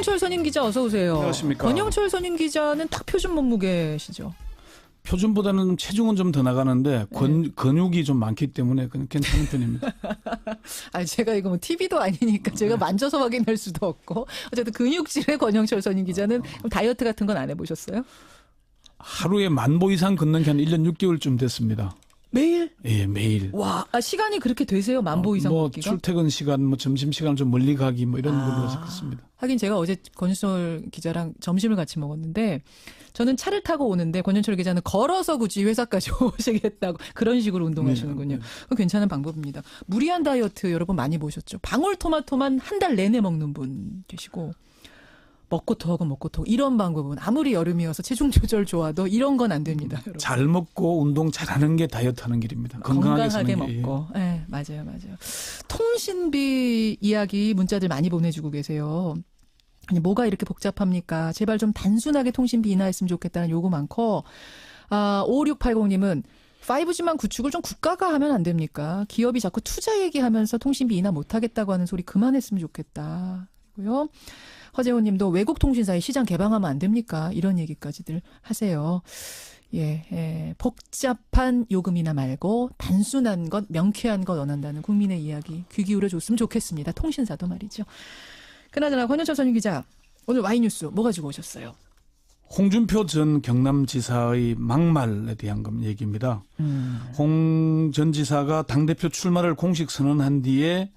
권영철 선임 기자 어서 오세요. 안녕하십니까. 권영철 선임 기자는 딱 표준 몸무게시죠? 표준보다는 체중은 좀 더 나가는데 근육이 좀 많기 때문에 괜찮은 편입니다. 아니 제가 이거 뭐 TV도 아니니까 제가 만져서 확인할 수도 없고 어쨌든 근육질의 권영철 선임 기자는 그럼 다이어트 같은 건 안 해보셨어요? 하루에 10,000보 이상 걷는 게 한 1년 6개월쯤 됐습니다. 매일? 예, 매일. 와, 시간이 그렇게 되세요? 10,000보 이상 뭐 걷기가? 출퇴근 시간, 뭐 점심 시간 좀 멀리 가기 뭐 이런 걸로 그렇습니다. 하긴 제가 어제 권영철 기자랑 점심을 같이 먹었는데 저는 차를 타고 오는데 권영철 기자는 걸어서 굳이 회사까지 오시겠다고 그런 식으로 운동하시는군요. 그거 괜찮은 방법입니다. 무리한 다이어트 여러분 많이 보셨죠? 방울토마토만 한 달 내내 먹는 분 계시고 먹고 토하고 이런 방법은 아무리 여름이어서 체중 조절 좋아도 이런 건 안 됩니다. 여러분. 잘 먹고 운동 잘하는 게 다이어트하는 길입니다. 건강하게 먹고. 네, 맞아요. 통신비 이야기 문자들 많이 보내주고 계세요. 아니 뭐가 이렇게 복잡합니까? 제발 좀 단순하게 통신비 인하했으면 좋겠다는 요구 많고 5680님은 5G만 구축을 좀 국가가 하면 안 됩니까? 기업이 자꾸 투자 얘기하면서 통신비 인하 못하겠다고 하는 소리 그만했으면 좋겠다. 고요. 허재호 님도 외국 통신사의 시장 개방하면 안 됩니까? 이런 얘기까지들 하세요. 복잡한 요금 인하 말고 단순한 것, 명쾌한 것 원한다는 국민의 이야기 귀 기울여 줬으면 좋겠습니다. 통신사도 말이죠. 그나저나 권영철 선임 기자 오늘 와이뉴스 뭐 가지고 오셨어요? 홍준표 전 경남지사의 막말에 대한 얘기입니다. 홍 전 지사가 당대표 출마를 공식 선언한 뒤에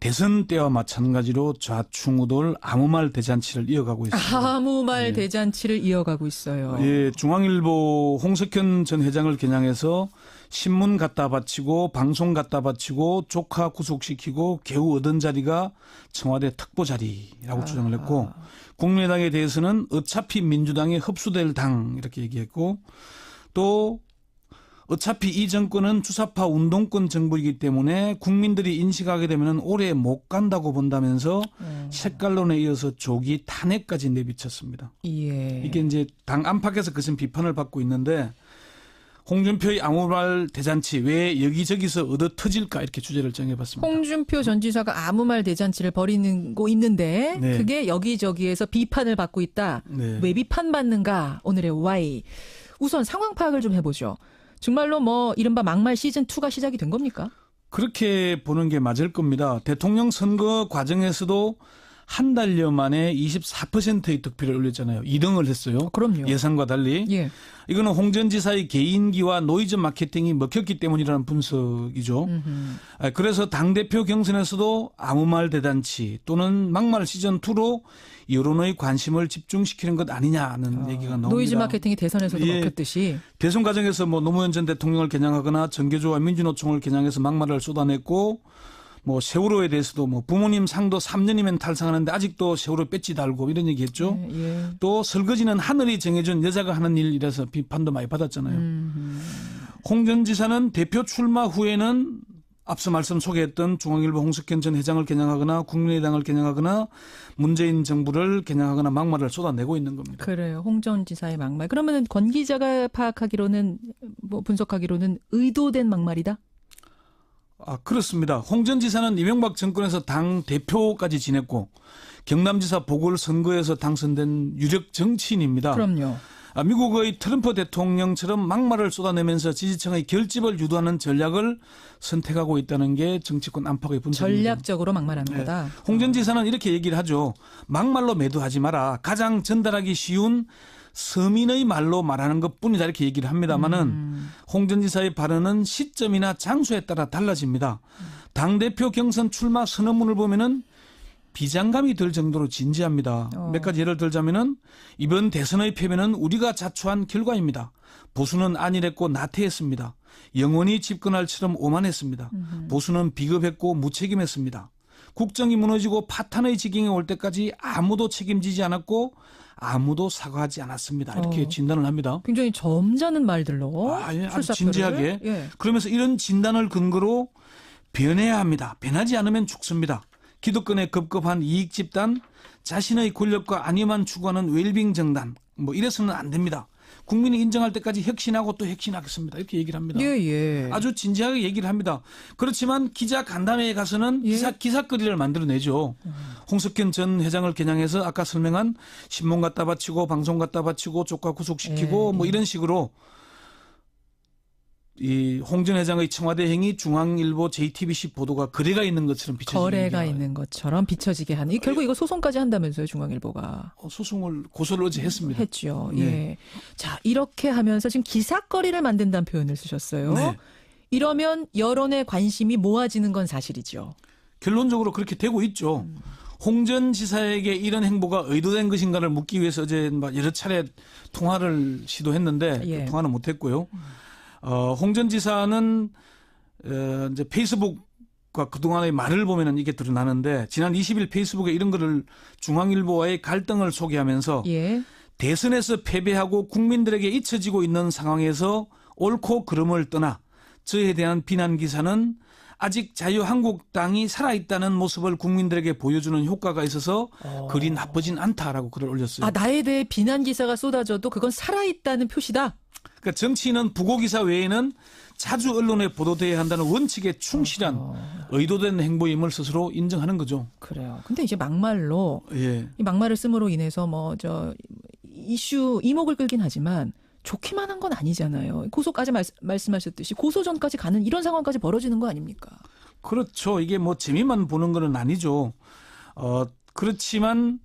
대선 때와 마찬가지로 좌충우돌 아무 말 대잔치를 이어가고 있습니다. 아무 말 대잔치를 이어가고 있어요. 예, 중앙일보 홍석현 전 회장을 겨냥해서 신문 갖다 바치고 방송 갖다 바치고 조카 구속시키고 겨우 얻은 자리가 청와대 특보 자리라고 주장을 했고 국민의당에 대해서는 어차피 민주당에 흡수될 당 이렇게 얘기했고 또 어차피 이 정권은 주사파 운동권 정부이기 때문에 국민들이 인식하게 되면 오래 못 간다고 본다면서 색깔론에 이어서 조기 탄핵까지 내비쳤습니다. 예. 이게 이제 당 안팎에서 그것은 비판을 받고 있는데 홍준표의 아무 말 대잔치 왜 여기저기서 얻어 터질까 이렇게 주제를 정해봤습니다. 홍준표 전 지사가 아무 말 대잔치를 벌이고 있는데 그게 여기저기에서 비판을 받고 있다. 왜 비판받는가? 오늘의 Y. 우선 상황 파악을 좀 해보죠. 정말로 뭐 이른바 막말 시즌2가 시작이 된 겁니까? 그렇게 보는 게 맞을 겁니다. 대통령 선거 과정에서도 한 달여 만에 24%의 득표를 올렸잖아요. 2등을 했어요. 그럼요. 예상과 달리. 예. 이거는 홍 전 지사의 개인기와 노이즈 마케팅이 먹혔기 때문이라는 분석이죠. 그래서 당대표 경선에서도 아무 말 대잔치 또는 막말 시즌2로 여론의 관심을 집중시키는 것 아니냐는 얘기가 나옵니다. 노이즈 마케팅이 대선에서도 먹혔듯이. 대선 과정에서 뭐 노무현 전 대통령을 겨냥하거나 정계조와 민주노총을 겨냥해서 막말을 쏟아냈고 뭐 세월호에 대해서도 뭐 부모님 상도 3년이면 탈상하는데 아직도 세월호 배지 달고 이런 얘기했죠. 또 설거지는 하늘이 정해준 여자가 하는 일이라서 비판도 많이 받았잖아요. 홍 전 지사는 대표 출마 후에는 앞서 말씀 소개했던 중앙일보 홍석현 전 회장을 겨냥하거나 국민의당을 겨냥하거나 문재인 정부를 겨냥하거나 막말을 쏟아내고 있는 겁니다. 그래요. 홍 전 지사의 막말. 그러면 권 기자가 파악하기로는 뭐 분석하기로는 의도된 막말이다? 그렇습니다. 홍 전 지사는 이명박 정권에서 당 대표까지 지냈고 경남지사 보궐선거에서 당선된 유력 정치인입니다. 그럼요. 미국의 트럼프 대통령처럼 막말을 쏟아내면서 지지층의 결집을 유도하는 전략을 선택하고 있다는 게 정치권 안팎의 분석입니다. 전략적으로 막말하는 거다. 홍 전 지사는 이렇게 얘기를 하죠. 막말로 매도하지 마라. 가장 전달하기 쉬운 서민의 말로 말하는 것뿐이다 이렇게 얘기를 합니다마는 홍 전 지사의 발언은 시점이나 장소에 따라 달라집니다. 당대표 경선 출마 선언문을 보면은 비장감이 들 정도로 진지합니다. 몇 가지 예를 들자면은 이번 대선의 패배는 우리가 자초한 결과입니다. 보수는 안일했고 나태했습니다. 영원히 집권할처럼 오만했습니다. 보수는 비겁했고 무책임했습니다. 국정이 무너지고 파탄의 지경에 올 때까지 아무도 책임지지 않았고 아무도 사과하지 않았습니다. 이렇게 진단을 합니다. 굉장히 점잖은 말들로. 아주 진지하게. 그러면서 이런 진단을 근거로 변해야 합니다. 변하지 않으면 죽습니다. 기득권에 급급한 이익 집단, 자신의 권력과 안위만 추구하는 웰빙 정당, 뭐 이래서는 안 됩니다. 국민이 인정할 때까지 혁신하고 또 혁신하겠습니다. 이렇게 얘기를 합니다. 예, 예. 아주 진지하게 얘기를 합니다. 그렇지만 기자 간담회에 가서는 예. 기사거리를 만들어내죠. 홍석현 전 회장을 겨냥해서 아까 설명한 신문 갖다 바치고 방송 갖다 바치고 조카 구속시키고 예, 뭐 예. 이런 식으로 이 홍 전 회장의 청와대 행위 중앙일보 JTBC 보도가 거래가 있는 것처럼 비춰지는 거래가 얘기가 있는 것처럼 비춰지게 하는. 결국 이거 소송까지 한다면서요, 중앙일보가. 소송을 고소를 어제 했습니다. 했죠. 네. 예. 자, 이렇게 하면서 지금 기사거리를 만든다는 표현을 쓰셨어요. 네. 이러면 여론의 관심이 모아지는 건 사실이죠. 결론적으로 그렇게 되고 있죠. 홍 전 지사에게 이런 행보가 의도된 것인가를 묻기 위해서 어제 여러 차례 통화를 시도했는데 예. 통화는 못했고요. 홍 전 지사는 이제 페이스북과 그동안의 말을 보면은 이게 드러나는데 지난 20일 페이스북에 이런 거를 중앙일보와의 갈등을 소개하면서 예. 대선에서 패배하고 국민들에게 잊혀지고 있는 상황에서 옳고 그름을 떠나 저에 대한 비난 기사는 아직 자유한국당이 살아있다는 모습을 국민들에게 보여주는 효과가 있어서 글이 나쁘진 않다라고 글을 올렸어요. 아, 나에 대해 비난 기사가 쏟아져도 그건 살아있다는 표시다. 그러니까 정치인은 부고 기사 외에는 자주 언론에 보도돼야 한다는 원칙에 충실한 의도된 행보임을 스스로 인정하는 거죠. 그래요. 근데 이제 막말로 예. 이 막말을 씀으로 인해서 이슈 이목을 끌긴 하지만 좋기만 한 건 아니잖아요. 고소까지 말씀하셨듯이 고소 전까지 가는 이런 상황까지 벌어지는 거 아닙니까? 그렇죠. 이게 뭐 재미만 보는 건 아니죠. 그렇지만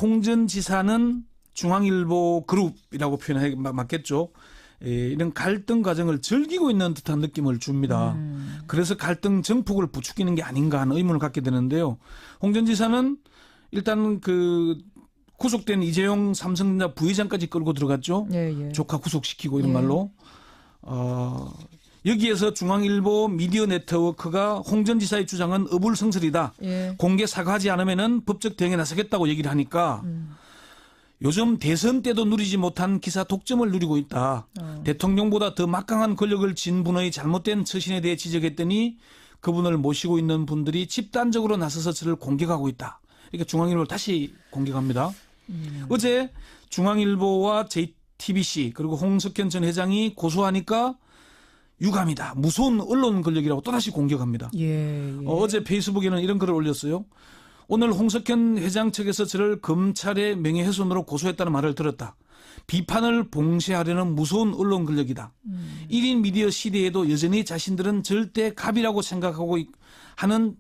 홍 전 지사는 중앙일보 그룹이라고 표현해 맞겠죠. 이런 갈등 과정을 즐기고 있는 듯한 느낌을 줍니다. 그래서 갈등 정폭을 부추기는 게 아닌가 하는 의문을 갖게 되는데요. 홍 전 지사는 일단 구속된 이재용 삼성전자 부회장까지 끌고 들어갔죠. 예, 예. 조카 구속시키고 이런 예. 말로. 여기에서 중앙일보 미디어 네트워크가 홍 전 지사의 주장은 어불성설이다. 예. 공개 사과하지 않으면은 법적 대응에 나서겠다고 얘기를 하니까 요즘 대선 때도 누리지 못한 기사 독점을 누리고 있다. 대통령보다 더 막강한 권력을 쥔 분의 잘못된 처신에 대해 지적했더니 그분을 모시고 있는 분들이 집단적으로 나서서 저를 공격하고 있다. 그러니까 중앙일보를 다시 공격합니다. 어제 중앙일보와 JTBC 그리고 홍석현 전 회장이 고소하니까 유감이다. 무서운 언론 권력이라고 또다시 공격합니다. 예, 예. 어제 페이스북에는 이런 글을 올렸어요. 오늘 홍석현 회장 측에서 저를 검찰의 명예훼손으로 고소했다는 말을 들었다. 비판을 봉쇄하려는 무서운 언론 권력이다. 1인 미디어 시대에도 여전히 자신들은 절대 갑이라고 생각하고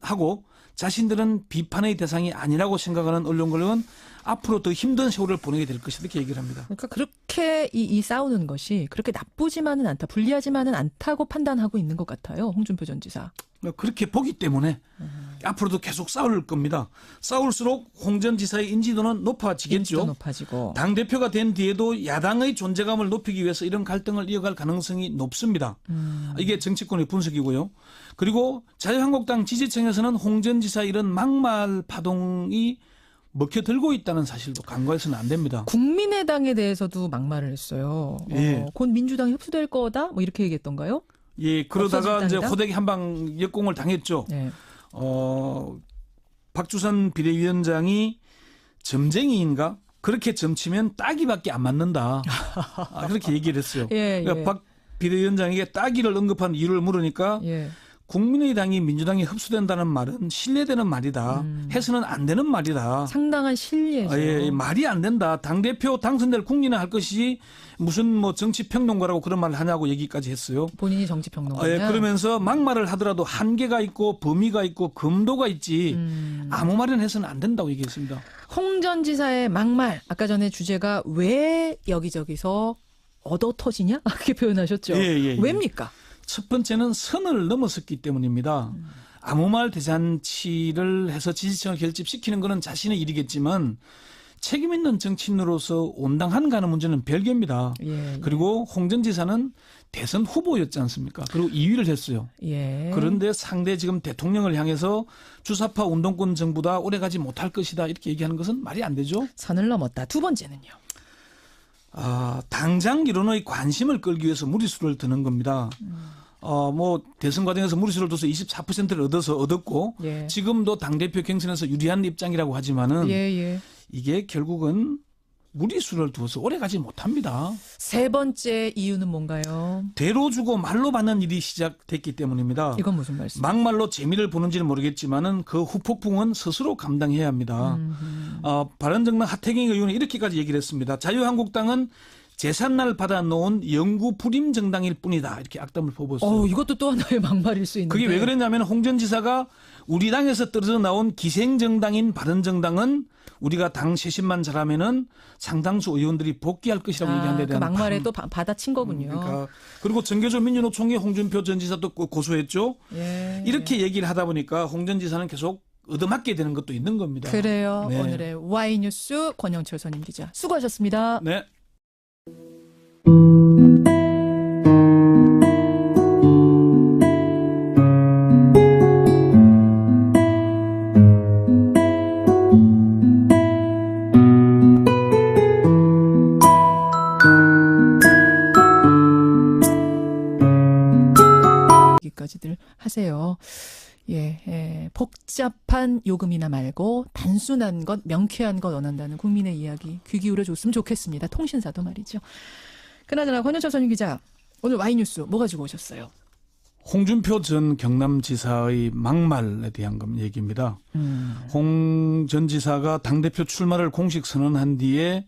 하고 자신들은 비판의 대상이 아니라고 생각하는 언론 권력은 앞으로 더 힘든 세월을 보내게 될 것이다. 이렇게 얘기를 합니다. 그러니까 그렇게 이 싸우는 것이 그렇게 나쁘지만은 않다, 불리하지만은 않다고 판단하고 있는 것 같아요. 홍준표 전 지사. 그렇게 보기 때문에 앞으로도 계속 싸울 겁니다. 싸울수록 홍 전 지사의 인지도는 높아지겠죠. 인지도 높아지고. 당대표가 된 뒤에도 야당의 존재감을 높이기 위해서 이런 갈등을 이어갈 가능성이 높습니다. 이게 정치권의 분석이고요. 그리고 자유한국당 지지층에서는 홍 전 지사 이런 막말 파동이 먹혀들고 있다는 사실도 간과해서는 안 됩니다. 국민의당에 대해서도 막말을 했어요. 예. 곧 민주당이 흡수될 거다? 뭐 이렇게 얘기했던가요? 예, 그러다가 없어질 이제 당이다? 호되게 한방 역공을 당했죠. 네. 박주선 비대위원장이 점쟁이인가? 그렇게 점치면 따기밖에 안 맞는다. 그렇게 얘기를 했어요. 예, 그러니까 예. 박 비대위원장에게 따기를 언급한 이유를 물으니까 예. 국민의당이 민주당에 흡수된다는 말은 신뢰되는 말이다. 해서는 안 되는 말이다. 상당한 신뢰죠. 말이 안 된다. 당대표 당선될 국민은 할 것이지 무슨 뭐 정치평론가라고 그런 말을 하냐고 얘기까지 했어요. 본인이 정치평론가냐? 그러면서 막말을 하더라도 한계가 있고 범위가 있고 금도가 있지 아무 말이나 해서는 안 된다고 얘기했습니다. 홍 전 지사의 막말, 아까 전에 주제가 왜 여기저기서 얻어 터지냐? 그렇게 표현하셨죠. 예. 왜입니까? 첫 번째는 선을 넘어섰기 때문입니다. 아무 말 대잔치를 해서 지지층을 결집시키는 것은 자신의 일이겠지만 책임 있는 정치인으로서 온당한가 하는 문제는 별개입니다. 예. 그리고 홍 전 지사는 대선 후보였지 않습니까? 그리고 2위를 했어요. 예. 그런데 상대 지금 대통령을 향해서 주사파 운동권 정부다 오래가지 못할 것이다 이렇게 얘기하는 것은 말이 안 되죠. 선을 넘었다. 두 번째는요. 당장 여론의 관심을 끌기 위해서 무리수를 드는 겁니다. 뭐 대선 과정에서 무리수를 둬서 24%를 얻었고 예. 지금도 당대표 경선에서 유리한 입장이라고 하지만은 예. 이게 결국은 무리수를 두어서 오래가지 못합니다. 세 번째 이유는 뭔가요? 대로 주고 말로 받는 일이 시작됐기 때문입니다. 이건 무슨 말씀? 막말로 재미를 보는지는 모르겠지만은 그 후폭풍은 스스로 감당해야 합니다. 바른정당 하태경 의원은 이렇게까지 얘기를 했습니다. 자유한국당은 재산날 받아놓은 영구 불임 정당일 뿐이다. 이렇게 악담을 퍼부었어요. 이것도 또 하나의 막말일 수 있는데. 그게 왜 그랬냐면 홍 전 지사가 우리 당에서 떨어져 나온 기생정당인 바른정당은 우리가 당 쇄신만 잘하면은 상당수 의원들이 복귀할 것이라고 얘기한 데 그 대한 막말에 또 받아친 거군요. 그러니까 그리고 정교조 민주노총의 홍준표 전 지사도 고소했죠. 예. 이렇게 얘기를 하다 보니까 홍 전 지사는 계속 얻어맞게 되는 것도 있는 겁니다. 그래요. 네. 오늘의 Y뉴스 권영철 선임 기자 수고하셨습니다. 네. 여기까지들 하세요. 복잡한 요금이나 말고 단순한 것, 명쾌한 것 원한다는 국민의 이야기 귀 기울여 줬으면 좋겠습니다. 통신사도 말이죠. 그나저나 권현철 선임 기자, 오늘 Y뉴스 뭐 가지고 오셨어요? 홍준표 전 경남지사의 막말에 대한 얘기입니다. 홍 전 지사가 당대표 출마를 공식 선언한 뒤에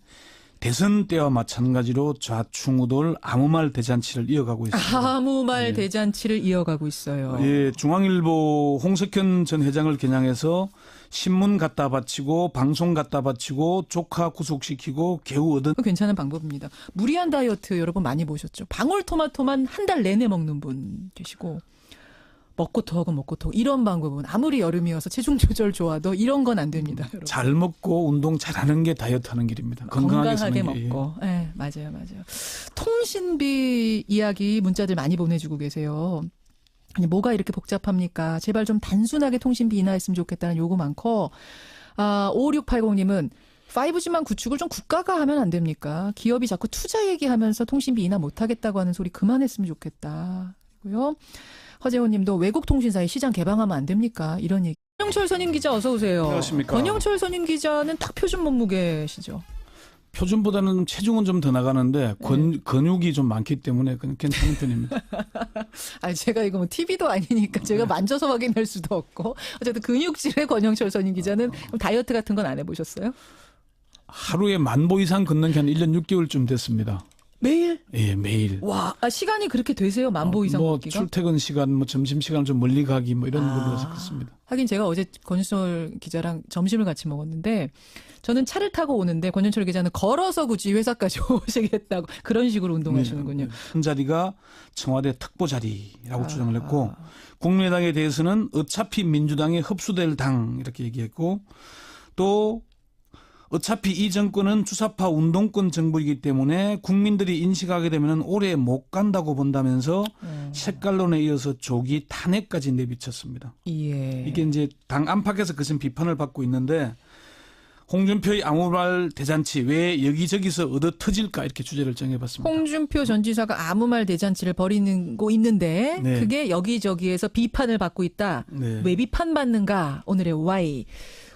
대선 때와 마찬가지로 좌충우돌 아무 말 대잔치를 이어가고 있습니다. 아무 말 대잔치를 이어가고 있어요. 예, 중앙일보 홍석현 전 회장을 겨냥해서 신문 갖다 바치고 방송 갖다 바치고 조카 구속시키고 겨우 얻은 괜찮은 방법입니다. 무리한 다이어트 여러분 많이 보셨죠? 방울토마토만 한 달 내내 먹는 분 계시고 먹고 토하고 이런 방법은 아무리 여름이어서 체중 조절 좋아도 이런 건 안 됩니다. 여러분. 잘 먹고 운동 잘하는 게 다이어트 하는 길입니다. 건강하게 사는 게. 먹고. 네, 맞아요. 통신비 이야기 문자들 많이 보내주고 계세요. 아니 뭐가 이렇게 복잡합니까? 제발 좀 단순하게 통신비 인하했으면 좋겠다는 요구 많고 5680님은 5G만 구축을 좀 국가가 하면 안 됩니까? 기업이 자꾸 투자 얘기하면서 통신비 인하 못하겠다고 하는 소리 그만했으면 좋겠다. 고요. 허재호 님도 외국 통신사의 시장 개방하면 안 됩니까? 이런 얘기. 권영철 선임 기자 어서 오세요. 안녕하십니까. 권영철 선임 기자는 딱 표준 몸무게시죠? 표준보다는 체중은 좀 더 나가는데 근육이 좀 많기 때문에 그냥 괜찮은 편입니다. 아니 제가 이거 뭐 TV도 아니니까 제가 만져서 확인할 수도 없고 어쨌든 근육질의 권영철 선임 기자는 그럼 다이어트 같은 건 안 해보셨어요? 하루에 10,000보 이상 걷는 게 한 1년 6개월쯤 됐습니다. 매일? 예, 매일. 와, 시간이 그렇게 되세요? 10,000보 이상 뭐 걷기가? 출퇴근 시간, 점심 시간 좀 멀리 가기 뭐 이런 걸로 그렇습니다. 하긴 제가 어제 권영철 기자랑 점심을 같이 먹었는데 저는 차를 타고 오는데 권영철 기자는 걸어서 굳이 회사까지 오시겠다고 그런 식으로 운동하시는군요. 한 자리가 청와대 특보 자리라고 주장을 했고 국민의당에 대해서는 어차피 민주당에 흡수될 당 이렇게 얘기했고 또 어차피 이 정권은 주사파 운동권 정부이기 때문에 국민들이 인식하게 되면 오래 못 간다고 본다면서 색깔론에 이어서 조기 탄핵까지 내비쳤습니다. 예. 이게 이제 당 안팎에서 것은 비판을 받고 있는데 홍준표의 아무 말 대잔치 왜 여기저기서 얻어 터질까 이렇게 주제를 정해봤습니다. 홍준표 전 지사가 아무 말 대잔치를 벌이고 있는데 네. 그게 여기저기에서 비판을 받고 있다. 네. 왜 비판받는가? 오늘의 Y.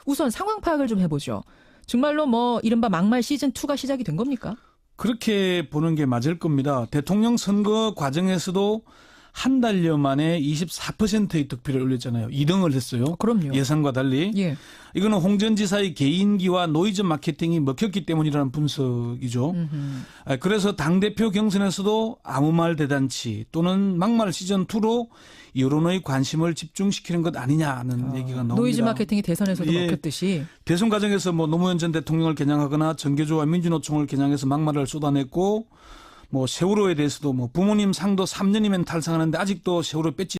우선 상황 파악을 좀 해보죠. 정말로 뭐 이른바 막말 시즌2가 시작이 된 겁니까? 그렇게 보는 게 맞을 겁니다. 대통령 선거 과정에서도 한 달여 만에 24%의 득표를 올렸잖아요. 2등을 했어요. 그럼요. 예상과 달리. 예. 이거는 홍 전 지사의 개인기와 노이즈 마케팅이 먹혔기 때문이라는 분석이죠. 그래서 당대표 경선에서도 아무 말 대잔치 또는 막말 시즌2로 여론의 관심을 집중시키는 것 아니냐는 얘기가 나옵니다. 노이즈 마케팅이 대선에서도 먹혔듯이. 대선 과정에서 뭐 노무현 전 대통령을 겨냥하거나 정교조와 민주노총을 겨냥해서 막말을 쏟아냈고 뭐 세월호에 대해서도 뭐 부모님 상도 3년이면 탈상하는데 아직도 세월호 뺏지